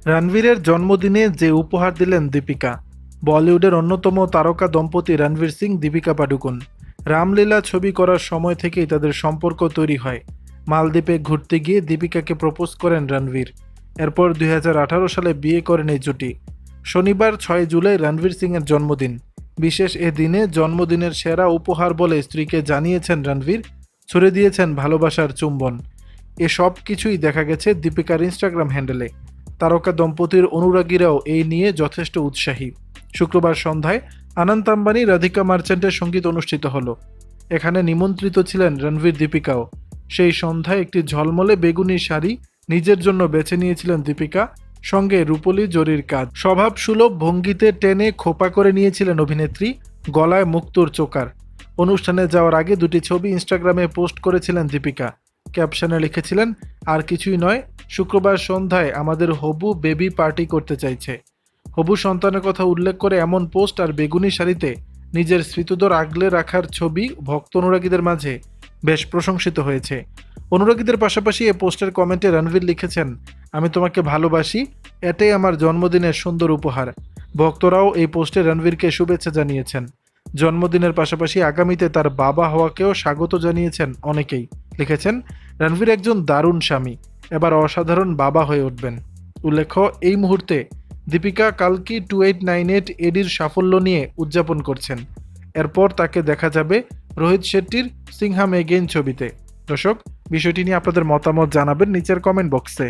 রণবীরের জন্মদিনে যে উপহার দিলেন দীপিকা। বলিউডের অন্যতম তারকা দম্পতি রণবীর সিং দীপিকা পাডুকোন। রামলীলা ছবি করার সময় থেকেই তাদের সম্পর্ক তৈরি হয়। মালদ্বীপে ঘুরতে গিয়ে দীপিকাকে প্রপোজ করেন রণবীর। এরপর 2018 সালে বিয়ে করেন এই জুটি। শনিবার 6 জুলাই রণবীর সিংয়ের জন্মদিন। বিশেষ এ দিনে জন্মদিনের সেরা উপহার বলে স্ত্রীকে জানিয়েছেন রণবীর, ছুড়ে দিয়েছেন ভালোবাসার চুম্বন। এসব কিছুই দেখা গেছে দীপিকার ইনস্টাগ্রাম হ্যান্ডেলে। তারকা দম্পতির অনুরাগীরাও এই নিয়ে যথেষ্ট উৎসাহী। শুক্রবার সন্ধ্যায় অনন্ত আম্বানি রাধিকা মার্চেন্টের সঙ্গীত অনুষ্ঠিত হলো। এখানে নিমন্ত্রিত ছিলেন রণবীর দীপিকাও। সেই সন্ধ্যায় একটি ঝলমলে বেগুনি শাড়ি নিজের জন্য বেছে নিয়েছিলেন দীপিকা, সঙ্গে রূপলি জরির কাজ। স্বভাবসুলভ ভঙ্গিতে টেনে খোপা করে নিয়েছিলেন অভিনেত্রী, গলায় মুক্তোর চোকার। অনুষ্ঠানে যাওয়ার আগে দুটি ছবি ইনস্টাগ্রামে পোস্ট করেছিলেন দীপিকা। ক্যাপশনে লিখেছিলেন, আর কিছুই নয়, শুক্রবার সন্ধ্যায় আমাদের হবু বেবি পার্টি করতে চাইছে। হবু সন্তানের কথা উল্লেখ করে এমন পোস্ট আর বেগুনি শাড়িতে নিজের স্মৃতিদর আগলে রাখার ছবি ভক্ত অনুরাগীদের মাঝে বেশ প্রশংসিত হয়েছে। অনুরাগীদের পাশাপাশি এ পোস্টের কমেন্টে রণবীর লিখেছেন, আমি তোমাকে ভালোবাসি, এটাই আমার জন্মদিনের সুন্দর উপহার। ভক্তরাও এই পোস্টে রণবীরকে শুভেচ্ছা জানিয়েছেন। জন্মদিনের পাশাপাশি আগামীতে তার বাবা হওয়াকেও স্বাগত জানিয়েছেন অনেকেই। লিখেছেন, রণবীর একজন দারুণ স্বামী, এবার অসাধারণ বাবা হয়ে উঠবেন। উল্লেখ্য, এই মুহূর্তে দীপিকা কালকি 2898 এডির সাফল্য নিয়ে উদযাপন করছেন। এরপর তাকে দেখা যাবে রোহিত শেট্টির সিংহাম এগেইন ছবিতে। দর্শক, বিষয়টি নিয়ে আপনাদের মতামত জানাবেন নিচের কমেন্ট বক্সে।